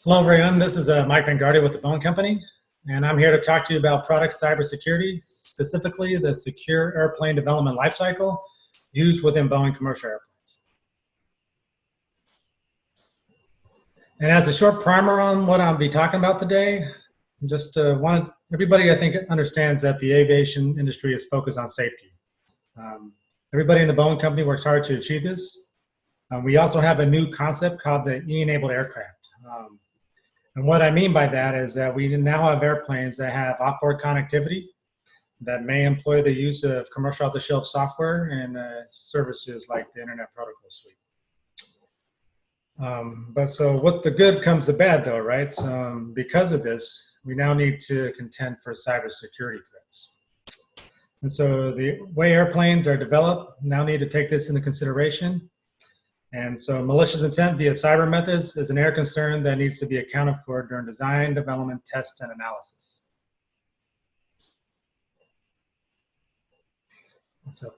Hello, everyone. This is Mike Vanguardia with the Boeing Company, and I'm here to talk to you about product cybersecurity, specifically the secure airplane development lifecycle used within Boeing commercial airplanes. And as a short primer on what I'll be talking about today, just wanted everybody, I think, understands that the aviation industry is focused on safety. Everybody in the Boeing Company works hard to achieve this. We also have a new concept called the E-enabled aircraft. And what I mean by that is that we now have airplanes that have outboard connectivity that may employ the use of commercial off-the-shelf software and services like the Internet Protocol Suite. But so what the good comes the bad though, right? Because of this, we now need to contend for cybersecurity threats. And so the way airplanes are developed now need to take this into consideration. And so malicious intent via cyber methods is an air concern that needs to be accounted for during design, development, test, and analysis.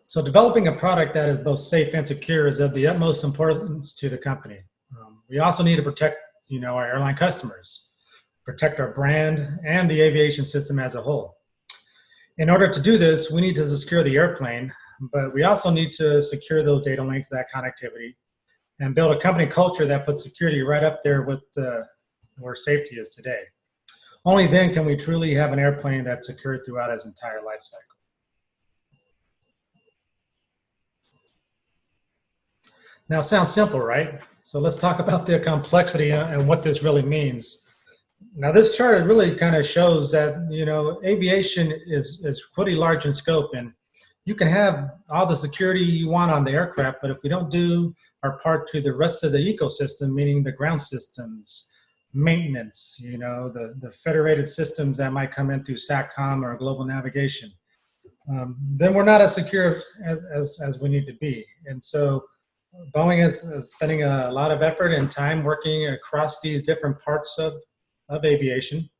So developing a product that is both safe and secure is of the utmost importance to the company. We also need to protect, our airline customers, protect our brand and the aviation system as a whole. In order to do this, we need to secure the airplane, but we also need to secure those data links, that connectivity, and build a company culture that puts security right up there with where safety is today. Only then can we truly have an airplane that's secured throughout its entire life cycle. Now, it sounds simple, right? So let's talk about the complexity and what this really means. Now, this chart really kind of shows that, aviation is pretty large in scope, and you can have all the security you want on the aircraft, but if we don't do our part to the rest of the ecosystem, meaning the ground systems, maintenance, the federated systems that might come in through SATCOM or global navigation, then we're not as secure as we need to be. And so Boeing is spending a lot of effort and time working across these different parts of aviation.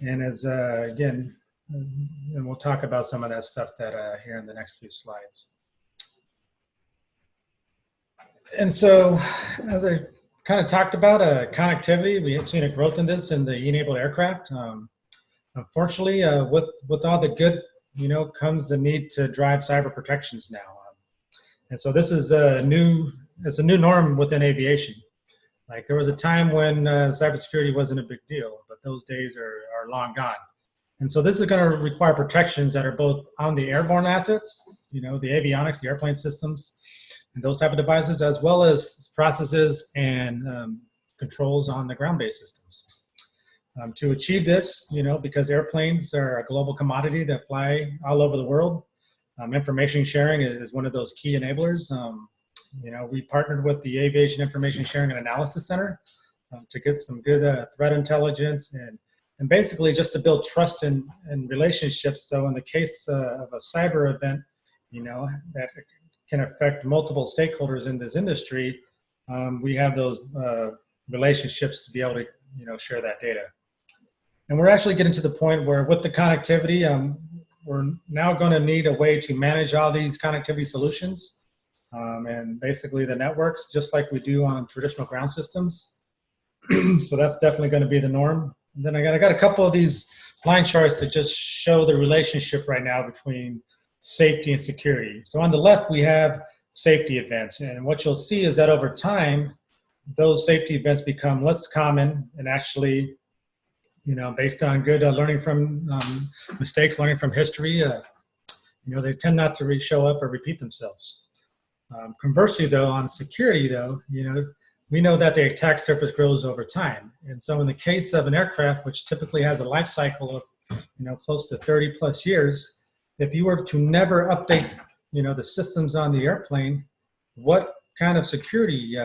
And as, again, and we'll talk about some of that stuff that here in the next few slides. And so, as I kind of talked about connectivity, we have seen a growth in this in the E-enabled aircraft. Unfortunately, with all the good, comes the need to drive cyber protections now. And so this is it's a new norm within aviation. Like there was a time when cybersecurity wasn't a big deal, but those days are long gone. And so this is going to require protections that are both on the airborne assets, the avionics, the airplane systems, and those type of devices, as well as processes and controls on the ground-based systems. To achieve this, because airplanes are a global commodity that fly all over the world, information sharing is one of those key enablers. We partnered with the Aviation Information Sharing and Analysis Center to get some good threat intelligence and basically just to build trust and relationships. So in the case of a cyber event, that can affect multiple stakeholders in this industry, we have those relationships to be able to, share that data. And we're actually getting to the point where with the connectivity, we're now going to need a way to manage all these connectivity solutions and basically the networks, just like we do on traditional ground systems. So that's definitely going to be the norm. And then I got a couple of these line charts to just show the relationship right now between safety and security. So on the left, we have safety events. And what you'll see is that over time, those safety events become less common and actually, based on good learning from mistakes, learning from history, they tend not to show up or repeat themselves. Conversely, though, on security, though, we know that the attack surface grows over time. And so in the case of an aircraft, which typically has a life cycle of, close to 30 plus years, if you were to never update, the systems on the airplane, what kind of security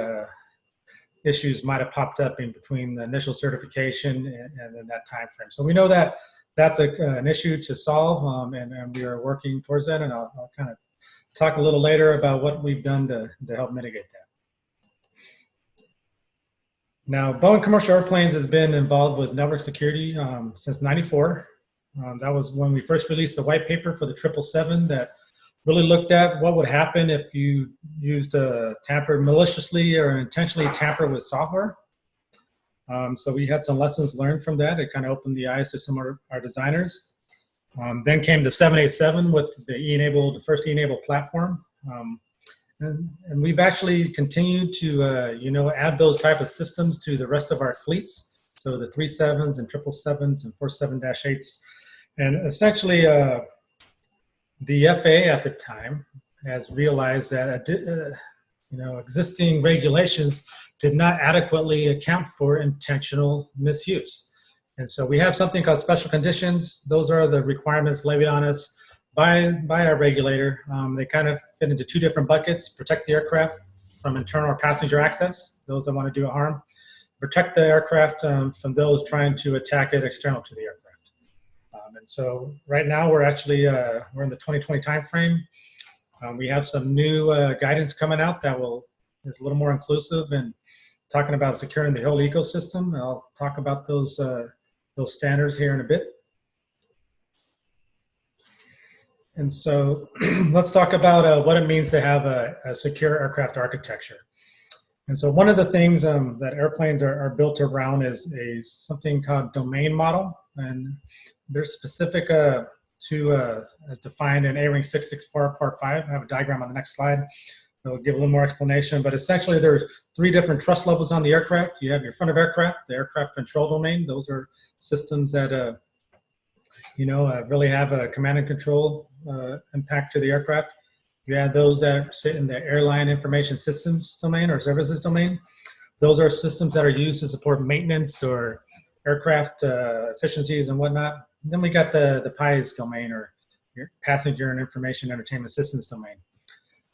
issues might have popped up in between the initial certification and then that time frame? So we know that that's an issue to solve, and we are working towards that. And I'll kind of talk a little later about what we've done to help mitigate that. Now, Boeing Commercial Airplanes has been involved with network security since '94. That was when we first released the white paper for the 777 that really looked at what would happen if you used tamper maliciously or intentionally tamper with software. So we had some lessons learned from that. It kind of opened the eyes to some of our designers. Then came the 787 with the first E-enabled platform. And we've actually continued to, add those type of systems to the rest of our fleets. So the 37s and 777s and 47-8s. And essentially, the FAA at the time has realized that, existing regulations did not adequately account for intentional misuse. And so we have something called special conditions. Those are the requirements levied on us by our regulator. They kind of fit into two different buckets: protect the aircraft from internal or passenger access, those that want to do harm; protect the aircraft from those trying to attack it external to the aircraft. And so right now we're actually, we're in the 2020 timeframe. We have some new guidance coming out that is a little more inclusive and talking about securing the whole ecosystem. I'll talk about those standards here in a bit. And so let's talk about what it means to have a secure aircraft architecture. And so one of the things that airplanes are built around is something called domain model. And they're specific as defined in A-Ring 664 Part 5. I have a diagram on the next slide. It'll give a little more explanation, but essentially there's 3 different trust levels on the aircraft. You have your front of aircraft, the aircraft control domain. Those are systems that really have a command and control impact to the aircraft. You have those that sit in the airline information systems domain or services domain. Those are systems that are used to support maintenance or aircraft efficiencies and whatnot. And then we got the PIES domain, or your passenger and information entertainment systems domain.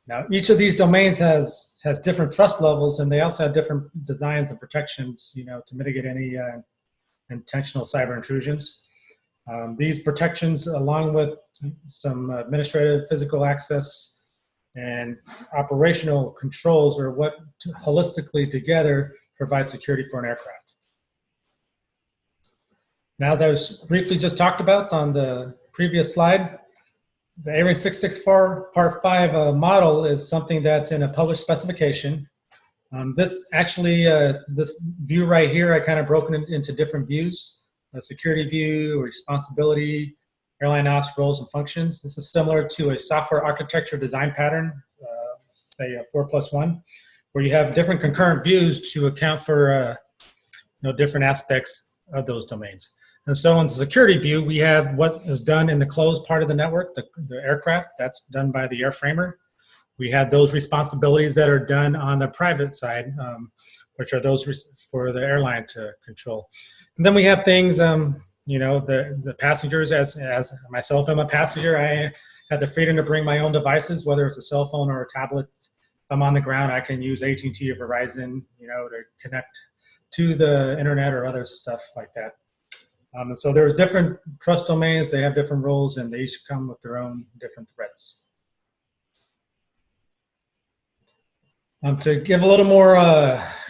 Now, each of these domains has different trust levels, and they also have different designs and protections, to mitigate any intentional cyber intrusions. These protections, along with some administrative physical access and operational controls, are what holistically together provide security for an aircraft. Now, as I was briefly just talked about on the previous slide, the A-Ring 664 Part 5 model is something that's in a published specification. This view right here, I kind of broken it into different views: a security view, responsibility, airline ops, roles, and functions. This is similar to a software architecture design pattern, say a 4+1, where you have different concurrent views to account for different aspects of those domains. And so in the security view, we have what is done in the closed part of the network, the aircraft. That's done by the airframer. We have those responsibilities that are done on the private side, which are those for the airline to control. And then we have things, the passengers, as myself, I'm a passenger. I have the freedom to bring my own devices, whether it's a cell phone or a tablet. If I'm on the ground, I can use AT&T or Verizon, to connect to the internet or other stuff like that. And so there's different trust domains. They have different roles, and they each come with their own different threats. To give a little more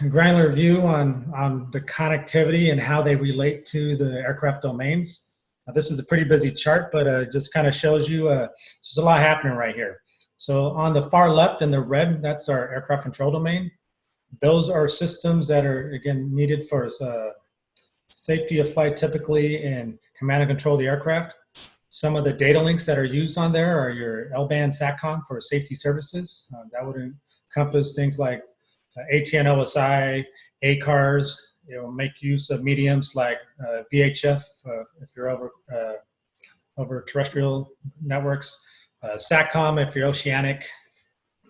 granular view on the connectivity and how they relate to the aircraft domains. This is a pretty busy chart, but it just kind of shows you there's a lot happening right here. So on the far left in the red, that's our aircraft control domain. Those are systems that are, again, needed for safety of flight, typically, and command and control of the aircraft. Some of the data links that are used on there are your L-band SATCOM for safety services. That would encompass things like ATN OSI, ACARS. It will make use of mediums like VHF if you're over terrestrial networks, SATCOM if you're oceanic.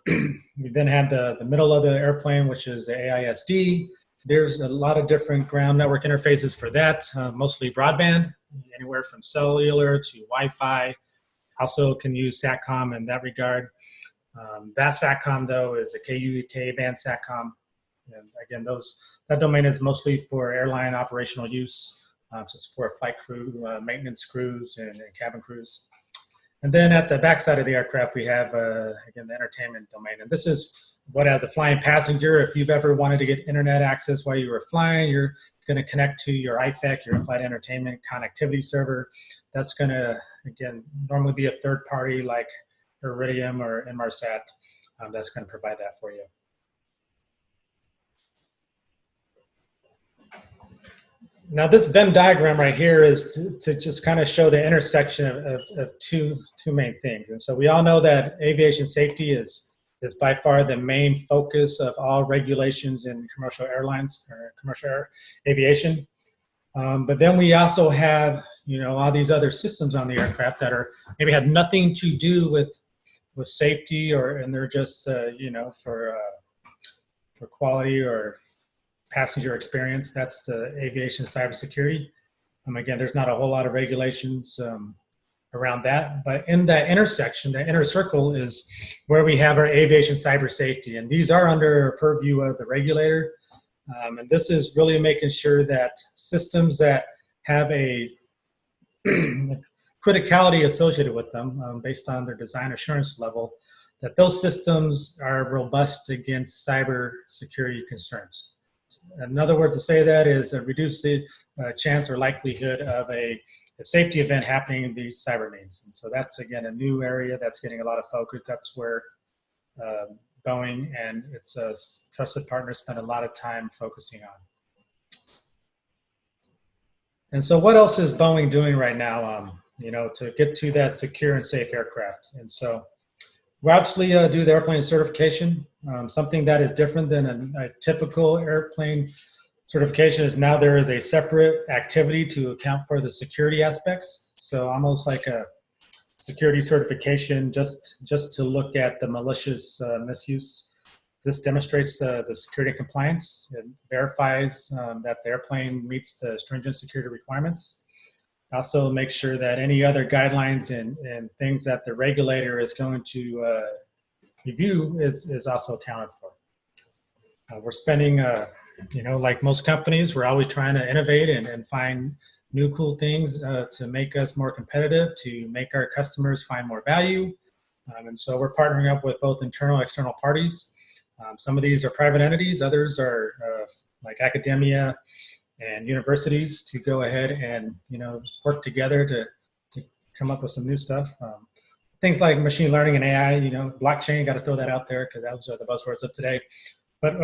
We then have the middle of the airplane, which is the AISD. There's a lot of different ground network interfaces for that, mostly broadband, anywhere from cellular to Wi-Fi. Also can use SATCOM in that regard. That SATCOM, though, is a Ku-band SATCOM. And again, that domain is mostly for airline operational use to support flight crew, maintenance crews, and cabin crews. And then at the backside of the aircraft, we have, again, the entertainment domain. And this is what, as a flying passenger, if you've ever wanted to get internet access while you were flying, you're going to connect to your IFEC, your in-flight entertainment connectivity server. That's going to, again, normally be a third party like Iridium or Inmarsat. That's going to provide that for you. Now this Venn diagram right here is to just kind of show the intersection of two main things. And so we all know that aviation safety is by far the main focus of all regulations in commercial airlines or aviation. But then we also have, all these other systems on the aircraft that are maybe have nothing to do with safety, and they're just, for quality or passenger experience. That's the aviation cybersecurity. Again, there's not a whole lot of regulations around that, but in that intersection, the inner circle is where we have our aviation cyber safety, and these are under purview of the regulator. And this is really making sure that systems that have a criticality associated with them based on their design assurance level, that those systems are robust against cyber security concerns. In other words, to say that is reduce the chance or likelihood of a safety event happening in these cyber means. And so that's, again, a new area that's getting a lot of focus. That's where Boeing and its trusted partners spend a lot of time focusing on. And so what else is Boeing doing right now, to get to that secure and safe aircraft? And so we obviously do the airplane certification. Something that is different than a typical airplane certification is now there is a separate activity to account for the security aspects. So almost like a security certification just to look at the malicious misuse. This demonstrates the security and compliance. It verifies that the airplane meets the stringent security requirements. Also make sure that any other guidelines and things that the regulator is going to review is also accounted for. We're spending, like most companies, we're always trying to innovate and find new cool things to make us more competitive, to make our customers find more value. And so we're partnering up with both internal and external parties. Some of these are private entities, others are like academia and universities to go ahead and work together to come up with some new stuff. Things like machine learning and AI, blockchain, got to throw that out there because those are the buzzwords of today. But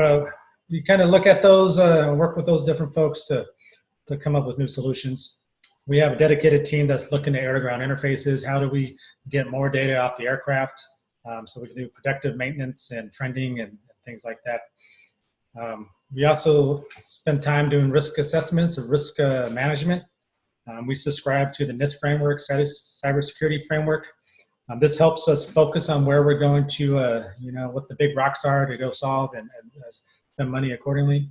you kind of look at those, work with those different folks to come up with new solutions. We have a dedicated team that's looking at air-to-ground interfaces. How do we get more data off the aircraft so we can do predictive maintenance and trending and things like that. We also spend time doing risk assessments of risk management. We subscribe to the NIST framework, cybersecurity framework. This helps us focus on where we're going to, what the big rocks are to go solve and spend money accordingly.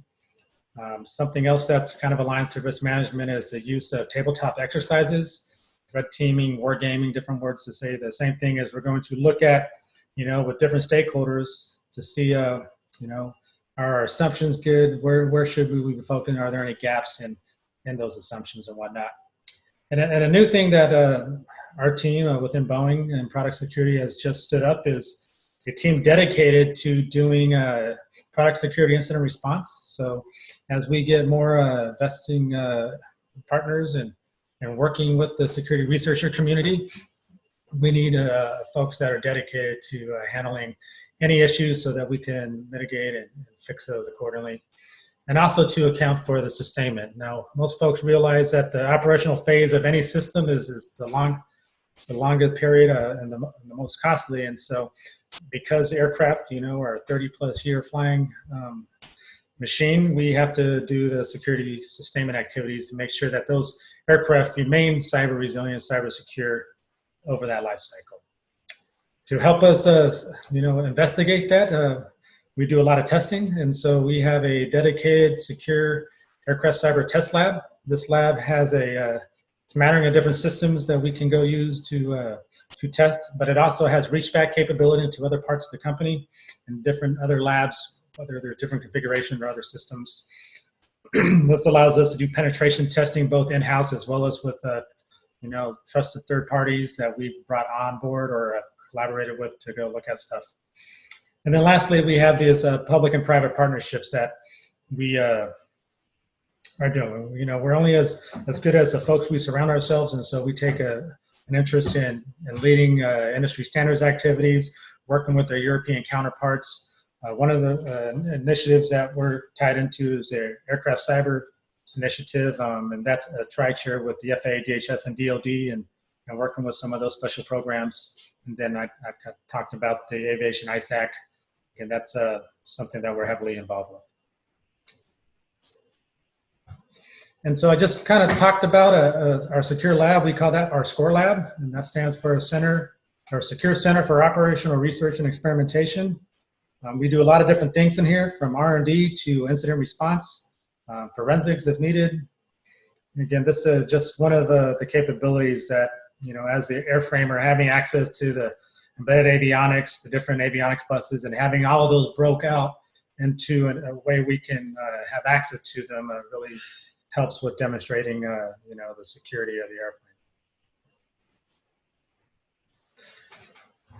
Something else that's kind of aligned to risk management is the use of tabletop exercises, red teaming, wargaming, different words to say the same thing as we're going to look at, with different stakeholders to see, are our assumptions good? Where should we be focusing? Are there any gaps in those assumptions and whatnot? And a new thing that our team within Boeing and product security has just stood up is a team dedicated to doing product security incident response. So as we get more vesting partners and working with the security researcher community, we need folks that are dedicated to handling any issues so that we can mitigate and fix those accordingly. And also to account for the sustainment. Now, most folks realize that the operational phase of any system is the longest period and the most costly. And so because aircraft, are a 30+ year flying machine, we have to do the security sustainment activities to make sure that those aircraft remain cyber resilient, cyber secure over that life cycle. To help us, investigate that, we do a lot of testing. And so we have a dedicated secure aircraft cyber test lab. This lab has a smattering of different systems that we can go use to test, but it also has reach back capability into other parts of the company and different other labs, whether there's different configuration or other systems. This allows us to do penetration testing both in-house as well as with trusted third parties that we've brought on board or collaborated with to go look at stuff. And then lastly, we have these public and private partnerships that we are doing. We're only as good as the folks we surround ourselves, and so we take an interest in leading industry standards activities, working with our European counterparts. One of the initiatives that we're tied into is the Aircraft Cyber initiative, and that's a tri-chair with the FAA, DHS, and DoD, and working with some of those special programs. And then I talked about the Aviation ISAC, and that's something that we're heavily involved with. And so I just kind of talked about our secure lab. We call that our SCORE lab, and that stands for Secure Center for Operational Research and Experimentation. We do a lot of different things in here, from R&D to incident response, forensics if needed. Again, this is just one of the capabilities that, as the airframer, having access to the embedded avionics, the different avionics buses, and having all of those broke out into a way we can have access to them really helps with demonstrating, the security of the airplane.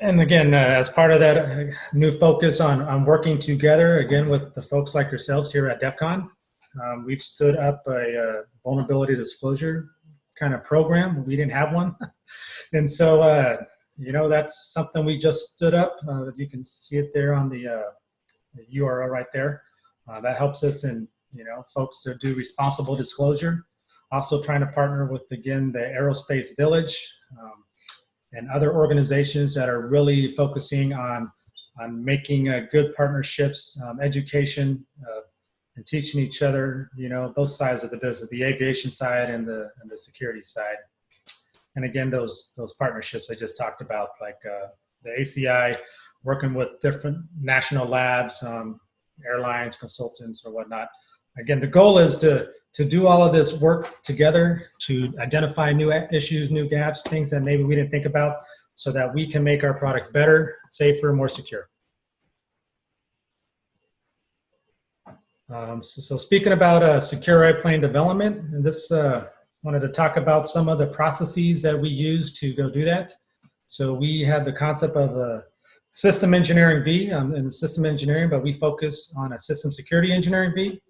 And again, as part of that new focus on working together, again, with the folks like yourselves here at DEF CON, we've stood up a vulnerability disclosure kind of program. We didn't have one. And so, that's something we just stood up. You can see it there on the URL right there. That helps us in, folks that do responsible disclosure. Also trying to partner with, again, the Aerospace Village and other organizations that are really focusing on making good partnerships, education, and teaching each other, both sides of the business, the aviation side and the security side. And again, those partnerships I just talked about, like the ACI, working with different national labs, airlines, consultants, or whatnot. Again, the goal is to do all of this work together to identify new issues, new gaps, things that maybe we didn't think about, so that we can make our products better, safer, more secure. So speaking about secure airplane development, and this wanted to talk about some of the processes that we use to go do that. So we have the concept of a system engineering V in system engineering, but we focus on a system security engineering V.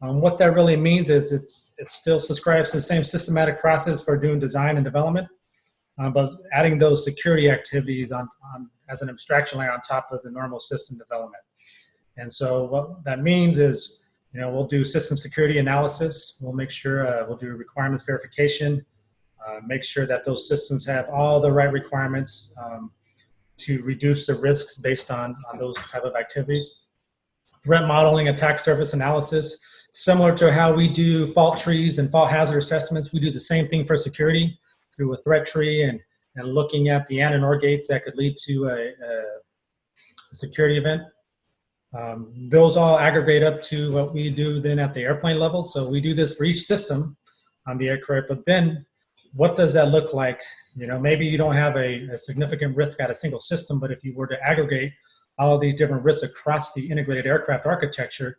What that really means is it still subscribes to the same systematic process for doing design and development, but adding those security activities on as an abstraction layer on top of the normal system development. And so what that means is, we'll do system security analysis. We'll make sure we'll do requirements verification, make sure that those systems have all the right requirements to reduce the risks based on those type of activities. Threat modeling, attack surface analysis. Similar to how we do fault trees and fault hazard assessments, we do the same thing for security through a threat tree and looking at the and or gates that could lead to a security event. Those all aggregate up to what we do then at the airplane level. So we do this for each system on the aircraft, but then what does that look like? Maybe you don't have a significant risk at a single system, but if you were to aggregate all of these different risks across the integrated aircraft architecture,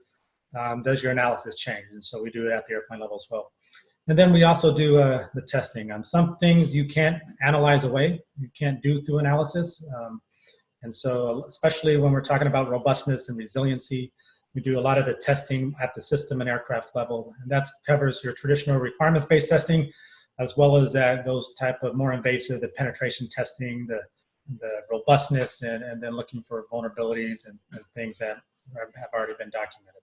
does your analysis change? And so we do it at the airplane level as well. And then we also do the testing. Some things you can't analyze away, you can't do through analysis. And so especially when we're talking about robustness and resiliency, we do a lot of the testing at the system and aircraft level. And that covers your traditional requirements-based testing, as well as those type of more invasive, the penetration testing, the robustness, and then looking for vulnerabilities and things that have already been documented.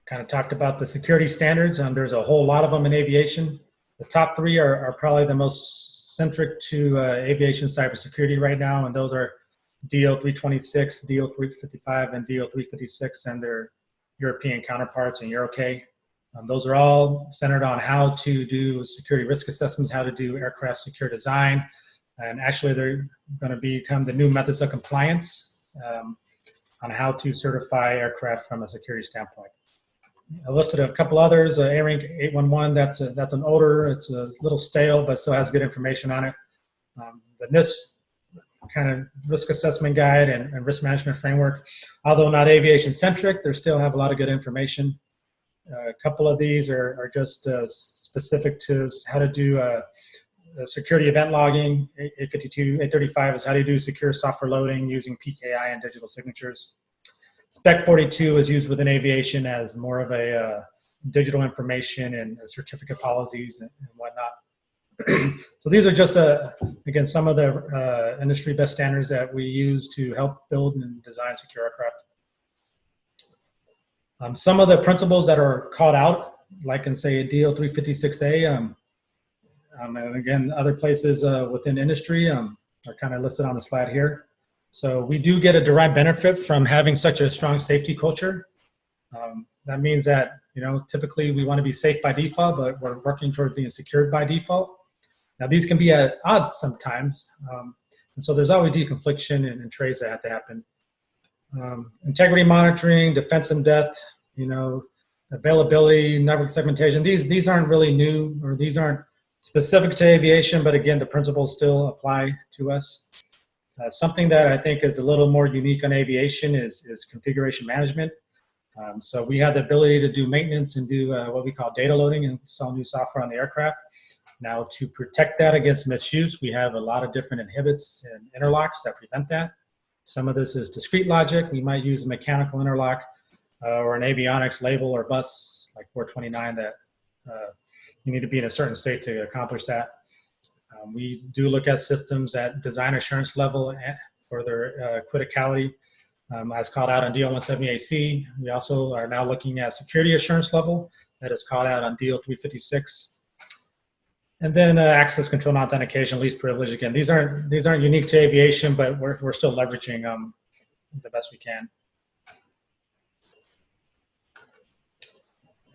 Kind of talked about the security standards. There's a whole lot of them in aviation. The top three are probably the most centric to aviation cybersecurity right now, and those are DO 326, DO 355, and DO 356, and their European counterparts and EuroK. Those are all centered on how to do security risk assessments, how to do aircraft secure design, and actually they're going to become the new methods of compliance on how to certify aircraft from a security standpoint. I listed a couple others. ARINC 811, that's an older, it's a little stale, but still has good information on it. The NIST kind of risk assessment guide and risk management framework, although not aviation centric, they still have a lot of good information. A couple of these are just specific to how to do security event logging. 852, 835 is how to do secure software loading using PKI and digital signatures. Spec 42 is used within aviation as more of a digital information and certificate policies and whatnot. So these are just, again, some of the industry best standards that we use to help build and design secure aircraft. Some of the principles that are called out, like in say DO 356A, and again, other places within industry are kind of listed on the slide here. So we do get a direct benefit from having such a strong safety culture. That means that, typically we want to be safe by default, but we're working toward being secured by default. Now these can be at odds sometimes. And so there's always deconfliction and trades that have to happen. Integrity monitoring, defense in depth, availability, network segmentation. These aren't really new, or these aren't specific to aviation, but again, the principles still apply to us. Something that I think is a little more unique on aviation is configuration management. So we have the ability to do maintenance and do what we call data loading and install new software on the aircraft. Now, to protect that against misuse, we have a lot of different inhibits and interlocks that prevent that. Some of this is discrete logic. We might use a mechanical interlock or an avionics label or bus like 429 that you need to be in a certain state to accomplish that. We do look at systems at design assurance level for their criticality, as called out on DO 178C. We also are now looking at security assurance level that is called out on DO 356. And then access control and authentication, least privilege. Again, these aren't unique to aviation, but we're still leveraging the best we can.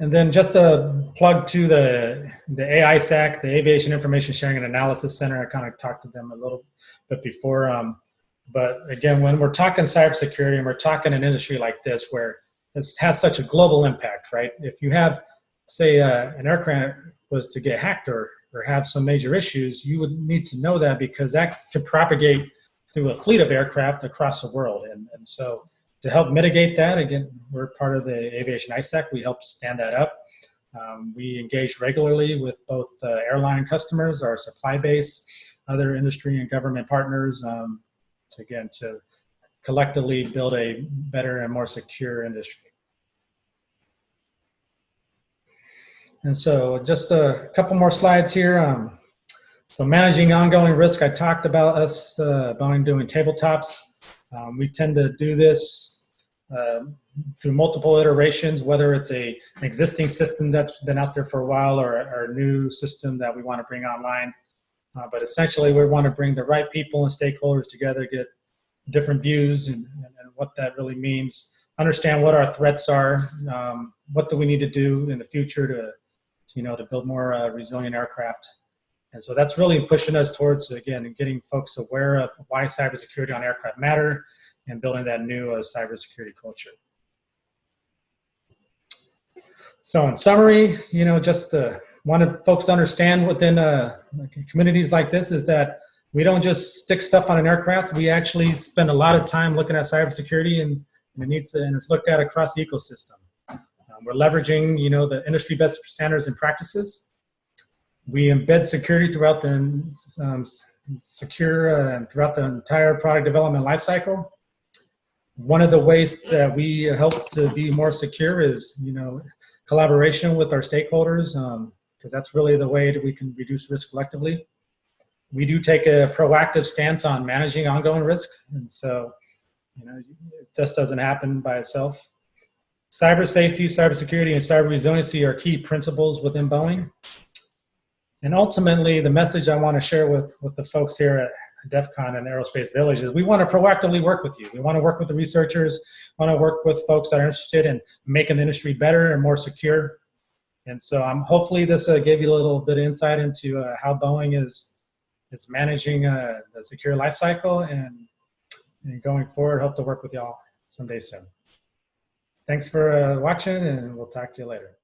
And then just a plug to the AISAC, the Aviation Information Sharing and Analysis Center. I kind of talked to them a little bit before. But again, when we're talking cybersecurity and we're talking an industry like this where this has such a global impact, right? If you have, say, an aircraft was to get hacked or have some major issues, you would need to know that, because that could propagate through a fleet of aircraft across the world. And so to help mitigate that, again, we're part of the Aviation ISAC. We help stand that up. We engage regularly with both airline customers, our supply base, other industry and government partners, to collectively build a better and more secure industry. And so just a couple more slides here. So managing ongoing risk, I talked about us Boeing doing tabletops. We tend to do this through multiple iterations, whether it's an existing system that's been out there for a while or a new system that we want to bring online. But essentially, we want to bring the right people and stakeholders together, get different views and what that really means, understand what our threats are, what do we need to do in the future to build more resilient aircraft. And so that's really pushing us towards, again, getting folks aware of why cybersecurity on aircraft matter and building that new cybersecurity culture. So in summary, just wanted folks to understand within communities like this is that we don't just stick stuff on an aircraft. We actually spend a lot of time looking at cybersecurity and it's looked at across the ecosystem. We're leveraging, the industry best standards and practices. We embed security throughout the throughout the entire product development lifecycle. One of the ways that we help to be more secure is, collaboration with our stakeholders, because that's really the way that we can reduce risk collectively. We do take a proactive stance on managing ongoing risk, and so, it just doesn't happen by itself. Cyber safety, cybersecurity, and cyber resiliency are key principles within Boeing. And ultimately, the message I want to share with the folks here at DEF CON and Aerospace Village is we want to proactively work with you. We want to work with the researchers, want to work with folks that are interested in making the industry better and more secure. And so hopefully this gave you a little bit of insight into how Boeing is managing the secure life cycle, and going forward, hope to work with y'all someday soon. Thanks for watching, and we'll talk to you later.